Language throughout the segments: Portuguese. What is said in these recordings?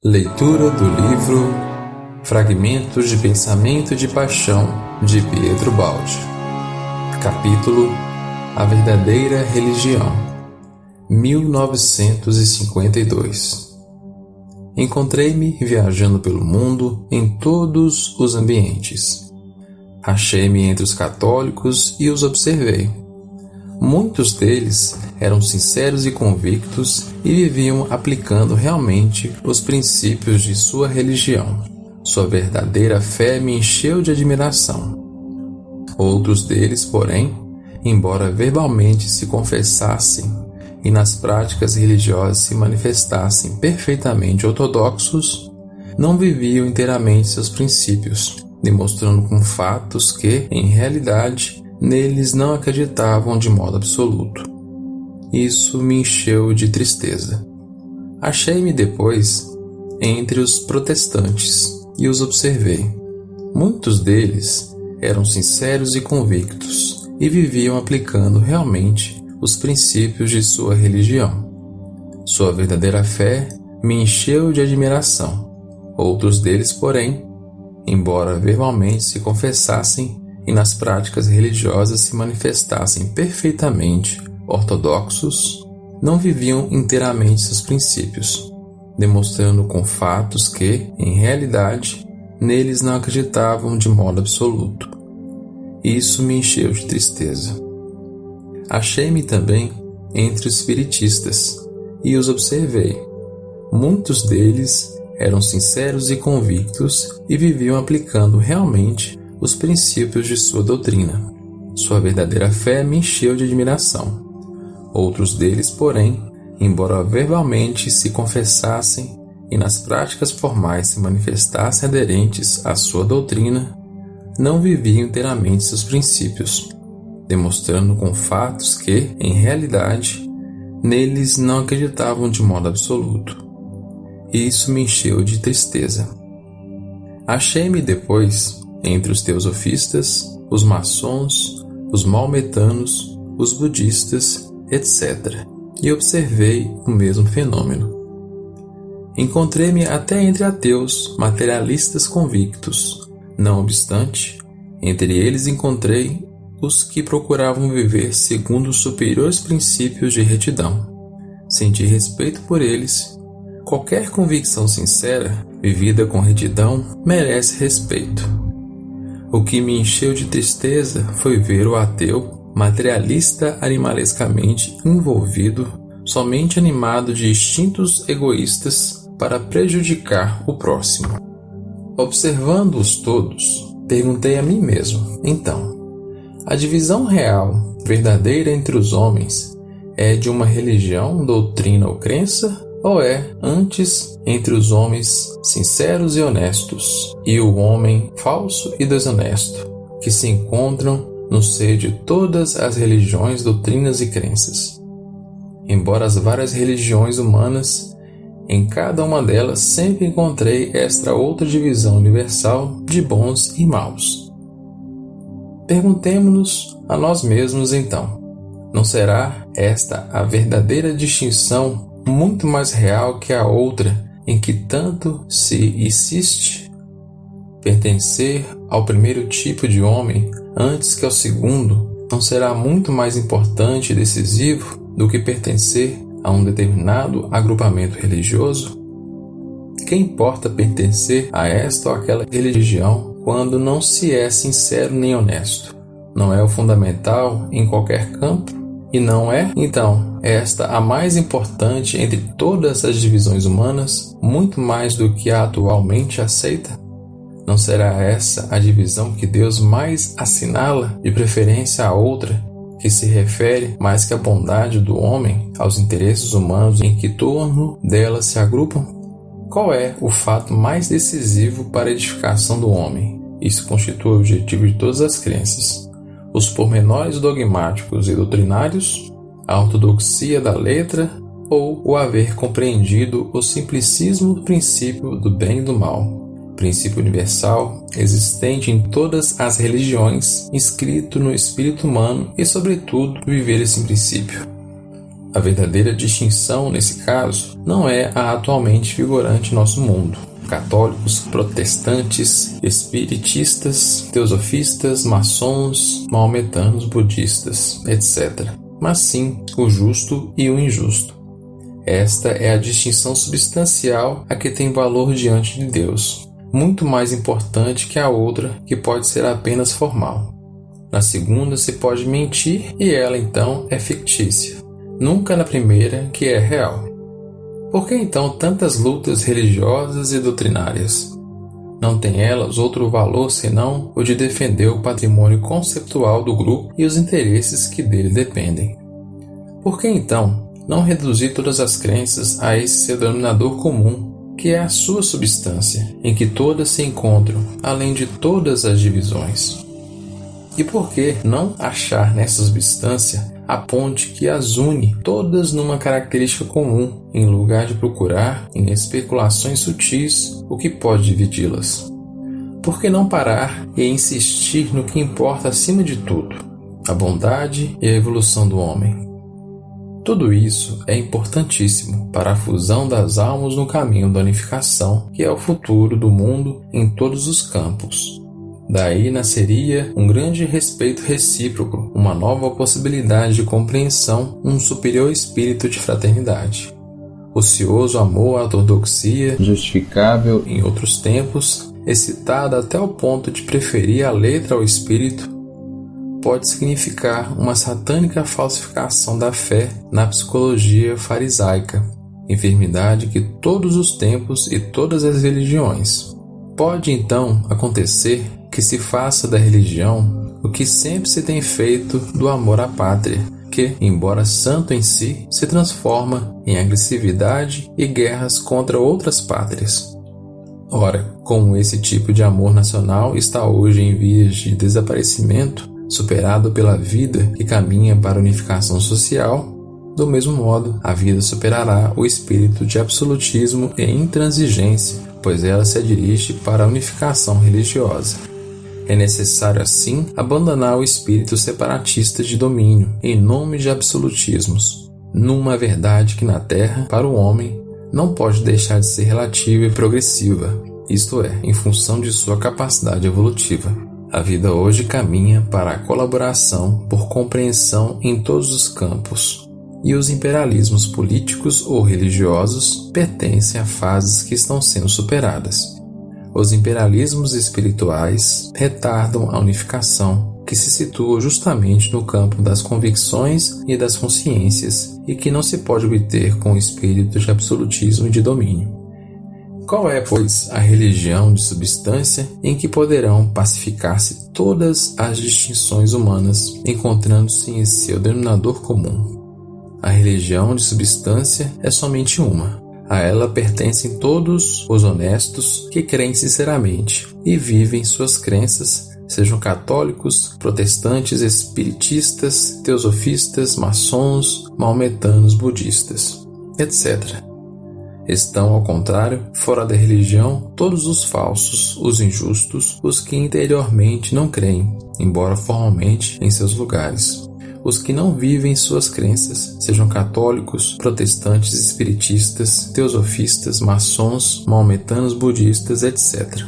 Leitura do livro Fragmentos de Pensamento e de Paixão, de Pietro Baldi. Capítulo A Verdadeira Religião, 1952. Encontrei-me viajando pelo mundo em todos os ambientes. Achei-me entre os católicos e os observei. Muitos deles eram sinceros e convictos e viviam aplicando realmente os princípios de sua religião. Sua verdadeira fé me encheu de admiração. Outros deles, porém, embora verbalmente se confessassem e nas práticas religiosas se manifestassem perfeitamente ortodoxos, não viviam inteiramente seus princípios, demonstrando com fatos que, em realidade, neles não acreditavam de modo absoluto. Isso me encheu de tristeza. Achei-me depois entre os protestantes e os observei. Muitos deles eram sinceros e convictos e viviam aplicando realmente os princípios de sua religião. Sua verdadeira fé me encheu de admiração. Outros deles, porém, embora verbalmente se confessassem e nas práticas religiosas se manifestassem perfeitamente ortodoxos, não viviam inteiramente seus princípios, demonstrando com fatos que, em realidade, neles não acreditavam de modo absoluto. Isso me encheu de tristeza. Achei-me também entre os espiritistas e os observei. Muitos deles eram sinceros e convictos e viviam aplicando realmente os princípios de sua doutrina. Sua verdadeira fé me encheu de admiração. Outros deles, porém, embora verbalmente se confessassem e nas práticas formais se manifestassem aderentes à sua doutrina, não viviam inteiramente seus princípios, demonstrando com fatos que, em realidade, neles não acreditavam de modo absoluto. Isso me encheu de tristeza. Achei-me depois entre os teosofistas, os maçons, os maometanos, os budistas, etc., e observei o mesmo fenômeno. Encontrei-me até entre ateus materialistas convictos. Não obstante, entre eles encontrei os que procuravam viver segundo os superiores princípios de retidão. Senti respeito por eles. Qualquer convicção sincera, vivida com retidão, merece respeito. O que me encheu de tristeza foi ver o ateu materialista animalescamente envolvido, somente animado de instintos egoístas para prejudicar o próximo. Observando-os todos, perguntei a mim mesmo, então, a divisão real, verdadeira entre os homens, é de uma religião, doutrina ou crença, ou é, antes, entre os homens sinceros e honestos, e o homem falso e desonesto, que se encontram no seio de todas as religiões, doutrinas e crenças? Embora as várias religiões humanas, em cada uma delas sempre encontrei esta outra divisão universal de bons e maus. Perguntemo-nos a nós mesmos então, não será esta a verdadeira distinção muito mais real que a outra em que tanto se insiste? Pertencer ao primeiro tipo de homem antes que ao segundo não será muito mais importante e decisivo do que pertencer a um determinado agrupamento religioso? Que importa pertencer a esta ou aquela religião quando não se é sincero nem honesto? Não é o fundamental em qualquer campo? E não é, então, esta a mais importante entre todas as divisões humanas, muito mais do que a atualmente aceita? Não será essa a divisão que Deus mais assinala, de preferência a outra, que se refere mais que à bondade do homem, aos interesses humanos em que torno dela se agrupam? Qual é o fato mais decisivo para a edificação do homem? Isso constitui o objetivo de todas as crenças. Os pormenores dogmáticos e doutrinários, a ortodoxia da letra ou o haver compreendido o simplicismo do princípio do bem e do mal, princípio universal existente em todas as religiões, inscrito no espírito humano e, sobretudo, viver esse princípio. A verdadeira distinção, nesse caso, não é a atualmente vigorante em nosso mundo. Católicos, protestantes, espiritistas, teosofistas, maçons, maometanos, budistas, etc. Mas sim o justo e o injusto. Esta é a distinção substancial a que tem valor diante de Deus, muito mais importante que a outra, que pode ser apenas formal. Na segunda se pode mentir e ela então é fictícia, nunca na primeira, que é real. Por que então tantas lutas religiosas e doutrinárias? Não tem elas outro valor senão o de defender o patrimônio conceptual do grupo e os interesses que dele dependem. Por que então não reduzir todas as crenças a esse seu denominador comum, que é a sua substância, em que todas se encontram, além de todas as divisões? E por que não achar nessa substância a ponte que as une todas numa característica comum, em lugar de procurar, em especulações sutis, o que pode dividi-las? Por que não parar e insistir no que importa acima de tudo, a bondade e a evolução do homem? Tudo isso é importantíssimo para a fusão das almas no caminho da unificação, que é o futuro do mundo em todos os campos. Daí nasceria um grande respeito recíproco, uma nova possibilidade de compreensão, um superior espírito de fraternidade. Ocioso amor à ortodoxia, justificável em outros tempos, excitado até o ponto de preferir a letra ao espírito, pode significar uma satânica falsificação da fé na psicologia farisaica, enfermidade que todos os tempos e todas as religiões. Pode então acontecer que se faça da religião o que sempre se tem feito do amor à pátria, que, embora santo em si, se transforma em agressividade e guerras contra outras pátrias. Ora, como esse tipo de amor nacional está hoje em vias de desaparecimento, superado pela vida que caminha para a unificação social, do mesmo modo, a vida superará o espírito de absolutismo e intransigência, pois ela se dirige para a unificação religiosa. É necessário, assim, abandonar o espírito separatista de domínio, em nome de absolutismos, numa verdade que na Terra, para o homem, não pode deixar de ser relativa e progressiva, isto é, em função de sua capacidade evolutiva. A vida hoje caminha para a colaboração por compreensão em todos os campos, e os imperialismos políticos ou religiosos pertencem a fases que estão sendo superadas. Os imperialismos espirituais retardam a unificação, que se situa justamente no campo das convicções e das consciências, e que não se pode obter com o espírito de absolutismo e de domínio. Qual é, pois, a religião de substância em que poderão pacificar-se todas as distinções humanas, encontrando-se em seu denominador comum? A religião de substância é somente uma. A ela pertencem todos os honestos que creem sinceramente e vivem suas crenças, sejam católicos, protestantes, espiritistas, teosofistas, maçons, maometanos, budistas, etc. Estão, ao contrário, fora da religião, todos os falsos, os injustos, os que interiormente não creem, embora formalmente em seus lugares. Os que não vivem suas crenças, sejam católicos, protestantes, espiritistas, teosofistas, maçons, maometanos, budistas, etc.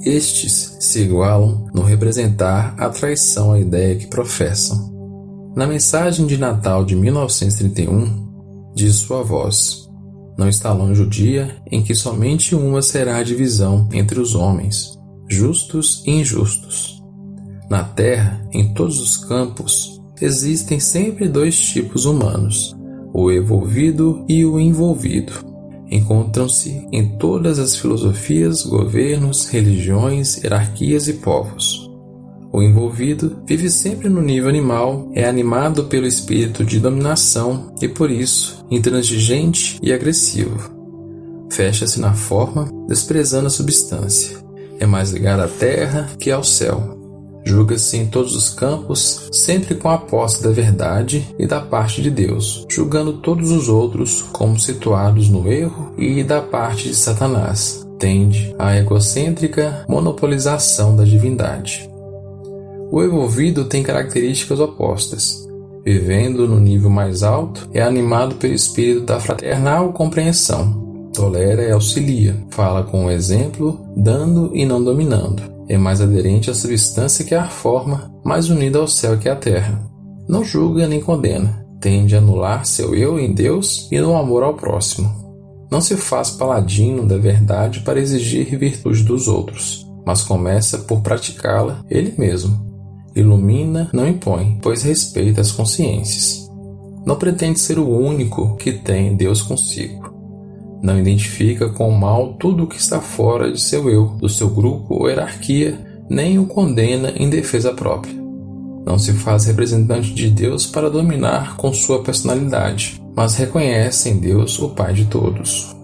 Estes se igualam no representar a traição à ideia que professam. Na mensagem de Natal de 1931, diz sua voz: não está longe o dia em que somente uma será a divisão entre os homens, justos e injustos. Na terra, em todos os campos, existem sempre dois tipos humanos, o evolvido e o envolvido. Encontram-se em todas as filosofias, governos, religiões, hierarquias e povos. O envolvido vive sempre no nível animal, é animado pelo espírito de dominação e, por isso, intransigente e agressivo. Fecha-se na forma, desprezando a substância. É mais ligado à terra que ao céu. Julga-se em todos os campos, sempre com a posse da verdade e da parte de Deus, julgando todos os outros como situados no erro e da parte de Satanás. Tende à egocêntrica monopolização da divindade. O envolvido tem características opostas. vivendo no nível mais alto, é animado pelo espírito da fraternal compreensão. Tolera e auxilia, fala com o exemplo, dando e não dominando. É mais aderente à substância que à forma, mais unida ao céu que à terra. Não julga nem condena, tende a anular seu eu em Deus e no amor ao próximo. Não se faz paladino da verdade para exigir virtude dos outros, mas começa por praticá-la ele mesmo. Ilumina, não impõe, pois respeita as consciências. Não pretende ser o único que tem Deus consigo. Não identifica com o mal tudo o que está fora de seu eu, do seu grupo ou hierarquia, nem o condena em defesa própria. Não se faz representante de Deus para dominar com sua personalidade, mas reconhece em Deus o Pai de todos.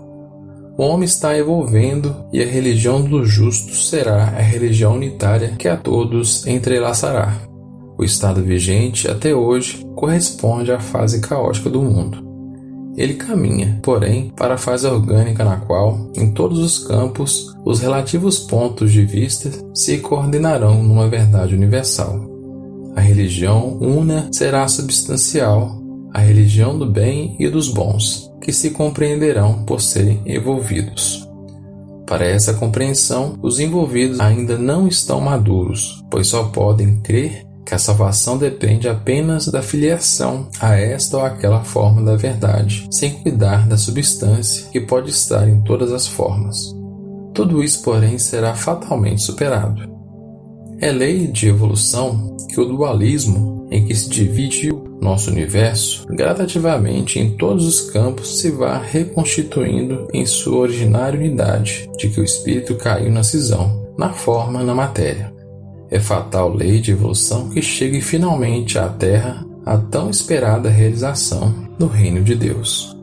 O homem está evolvendo e a religião dos justos será a religião unitária que a todos entrelaçará. O estado vigente até hoje corresponde à fase caótica do mundo. Ele caminha, porém, para a fase orgânica na qual, em todos os campos, os relativos pontos de vista se coordenarão numa verdade universal. A religião una será substancial, a religião do bem e dos bons, que se compreenderão por serem envolvidos. Para essa compreensão, os envolvidos ainda não estão maduros, pois só podem crer que a salvação depende apenas da filiação a esta ou aquela forma da verdade, sem cuidar da substância que pode estar em todas as formas. Tudo isso, porém, será fatalmente superado. É lei de evolução que o dualismo em que se dividiu nosso universo, gradativamente em todos os campos se vá reconstituindo em sua originária unidade, de que o espírito caiu na cisão, na forma, na matéria. É fatal lei de evolução que chegue finalmente à Terra a tão esperada realização do reino de Deus.